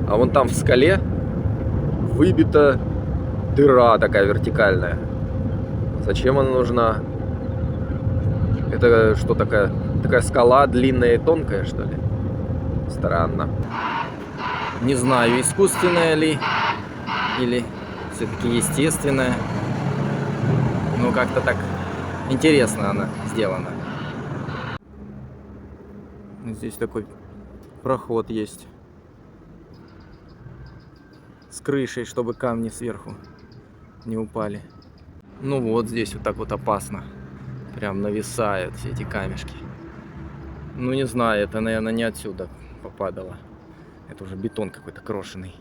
А вон там в скале выбита дыра такая вертикальная. Зачем она нужна? Это что такая? Такая скала длинная и тонкая, что ли? Странно. Не знаю, искусственная ли или все-таки естественная. Ну, как-то так интересно она сделана. Здесь такой проход есть с крышей, чтобы камни сверху не упали. Ну вот здесь вот так вот опасно. Прям нависают все эти камешки. Ну не знаю, это, наверное, не отсюда попадало. Это уже бетон какой-то крошеный.